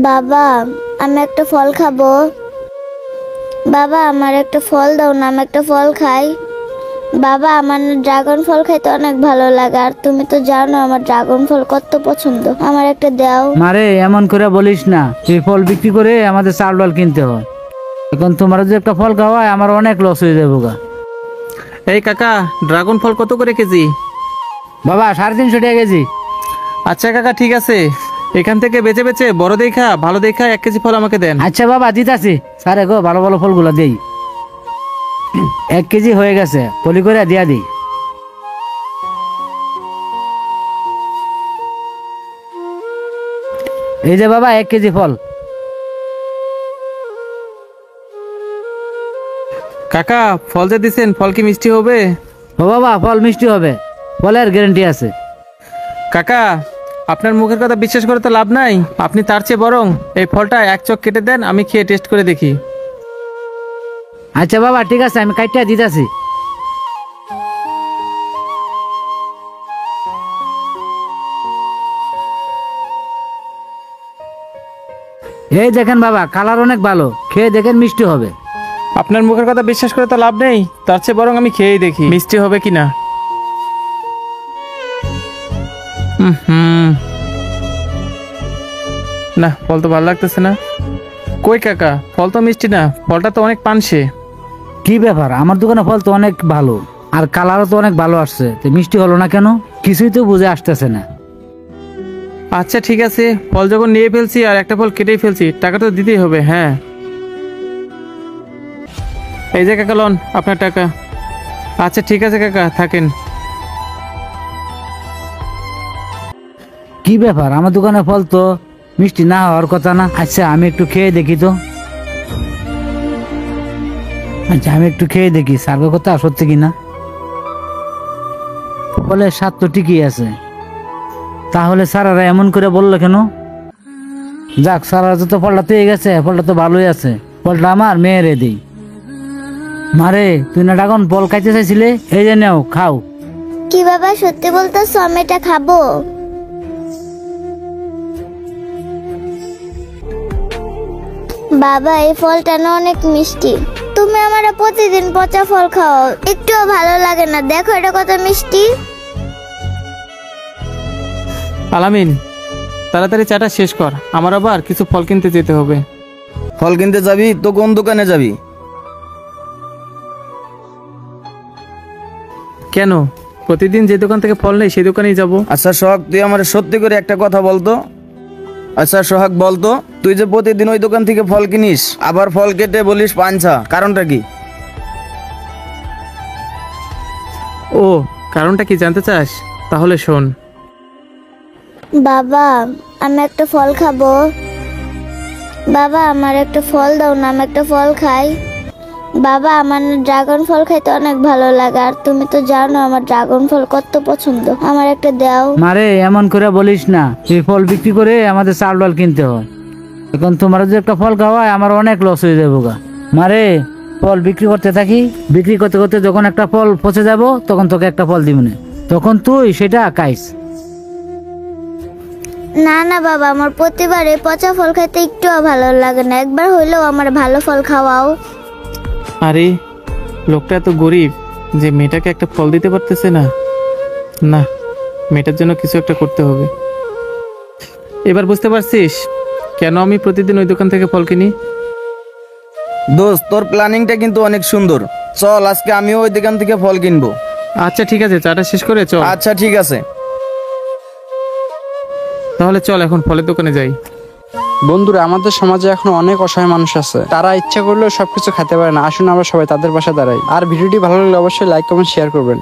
বাবা, আমি একটা ফল খাবো। বাবা, আমার একটা ফল দাও না, আমি একটা ফল খাই। বাবা, আমার ড্রাগন ফল খাইতে অনেক ভালো লাগে, আর তুমি তো জানো আমার ড্রাগন ফল কত পছন্দ। আমার একটা দাও। মারে এমন করে বলিস না, এই ফল বিক্রি করে আমাদের চাল ডাল কিনতে হয়। এখন তোমার যদি একটা ফল খাওয়ায় আমার অনেক লস হয়ে যাবো গা। এই কাকা, ড্রাগন ফল কত করে কেজি? বাবা 350 টাকা কেজি। আচ্ছা কাকা, ঠিক আছে, এখান থেকে বেচে বেচে বড় দেখা ভালো দেখা 1 কেজি ফল আমাকে দেন। আচ্ছা বাবা দিতাছি, স্যার গো ভালো ভালো ফলগুলো দেই। 1 কেজি হয়ে গেছে, পলি করে দিয়া দিই। এই যে বাবা 1 কেজি ফল। কাকা, ফল যে দিছেন ফল কি মিষ্টি হবে? ও বাবা, ফল মিষ্টি হবে, ফলের গ্যারান্টি আছে। কাকা, আপনার মুখের কথা বিশ্বাস করে তো লাভ নাই। আপনি তার চেয়ে বরং এই ফলটা 1 চক কেটে দেন, আমি খেয়ে টেস্ট করে দেখি। আচ্ছা বাবা ঠিক আছে, আমি কাইটা দিতাছি। এই দেখেন বাবা, কালার অনেক ভালো, খেয়ে দেখেন মিষ্টি হবে। আপনার মুখের কথা বিশ্বাস করে তো লাভ নেই, তার চেয়ে বরং আমি খেয়েই দেখি মিষ্টি হবে কিনা। না, ফল তো ভালো লাগতেছে না। কই কাকা, ফল তো মিষ্টি না, ফলটা তো অনেক পানসে। কি ব্যাপার, আমার দোকানে ফল তো অনেক ভালো, আর কালারও তো অনেক ভালো আসছে, তো মিষ্টি হলো না কেন? কিছুই তো বুঝে আসতেছে না। আচ্ছা ঠিক আছে, ফল যখন নিয়ে ফেলছি আর একটা ফল কেটেই ফেলছি, টাকা তো দিতেই হবে। হ্যাঁ, এই যে কাকা লন আপনার টাকা। আচ্ছা ঠিক আছে কাকা, থাকেন। কি ব্যাপার, আমার দোকানে ফল তো মিষ্টি না হওয়ার কথা না। আচ্ছা আমি একটু খেয়ে দেখি তো। আচ্ছা আমি একটু খেয়ে দেখি সার্গের কথা সত্যি কিনা। ফলের স্বাদ তো ঠিকই আছে, তাহলে স্যারেরা এমন করে বললো কেন? যাক, স্যারেরা তো ফলটা পেয়ে গেছে, ফলটা তো ভালোই আছে, ফলটা আমার মেয়েরে দিই। মারে, তুই না ড্রাগন ফল খাইতে চাইছিলে, এই যে নাও খাও। কি বাবা, সত্যি বলতেছো আমি এটা খাবো? বাবা, এই ফলটা না অনেক মিষ্টি। তুমি আমার প্রতিদিন পচা ফল খাও, একটুও ভালো লাগে না। দেখো এটা কত মিষ্টি। আলামিন, তাড়াতাড়ি চাটা শেষ কর, আমার আবার কিছু ফল কিনতে যেতে হবে। ফল কিনতে যাবি তো কোন দোকানে যাবি? কেন, প্রতিদিন যে দোকান থেকে ফল নেই সেই দোকানেই যাব। আচ্ছা সোহাগ, তুই আমার সত্যি করে একটা কথা বলতো। আচ্ছা সোহাগ বলতো, তুই যে প্রতিদিন ওই দোকান থেকে ফল কিনিস, আবার ফল কেটে বলিস পাঞ্ছা, কারণটা কি? ও, কারণটা কি জানতে চাস? তাহলে শোন। বাবা, আমি একটা ফল খাবো। বাবা, আমার একটা ফল দাও না, আমি একটা ফল খাই। বাবা, আমার ড্রাগন ফল খাইতে অনেক ভালো লাগে, আর তুমি তো জানো আমার ড্রাগন ফল কত পছন্দ। আমার একটা দাও। মারে এমন করে বলিস না, এই ফল বিক্রি করে আমাদের চাল ডাল কিনতে হয়। এখন তোমার যদি একটা ফল খাওয়ায় আমার অনেক লস হয়ে যাবো গা। মারে, ফল বিক্রি করতে থাকি, বিক্রি করতে করতে যখন একটা ফল পচে যাব তখন তোকে একটা ফল দিব না, তখন তুই সেটা খাইস। না না বাবা, আমার প্রতিবারে পচা ফল খাইতে একটুও ভালো লাগে না, একবার হইলেও আমার ভালো ফল খাওয়াও। আরে, লোকটা এত গরিব যে মেয়েটাকে একটা ফল দিতে পারতেছে না। না, মেয়েটার জন্য কিছু একটা করতে হবে। এবার বুঝতে পারছিস কেন আমি প্রতিদিন ওই দোকান থেকে ফল কিনি? দোস্ত, তোর প্ল্যানিংটা কিন্তু অনেক সুন্দর। চল আজকে আমিও ওই দোকান থেকে ফল কিনবো। আচ্ছা ঠিক আছে, চাটা শেষ করে চল। আচ্ছা ঠিক আছে, তাহলে চল এখন ফলের দোকানে যাই। বন্ধুরা, আমাদের সমাজে এখন অনেক অসহায় মানুষ আছে, তারা ইচ্ছা করলেও সবকিছু খেতে পারে না। আসুন আমরা সবাই তাদের পাশে দাঁড়াই। আর ভিডিওটি ভালো লাগলে অবশ্যই লাইক কমেন্ট শেয়ার করবেন।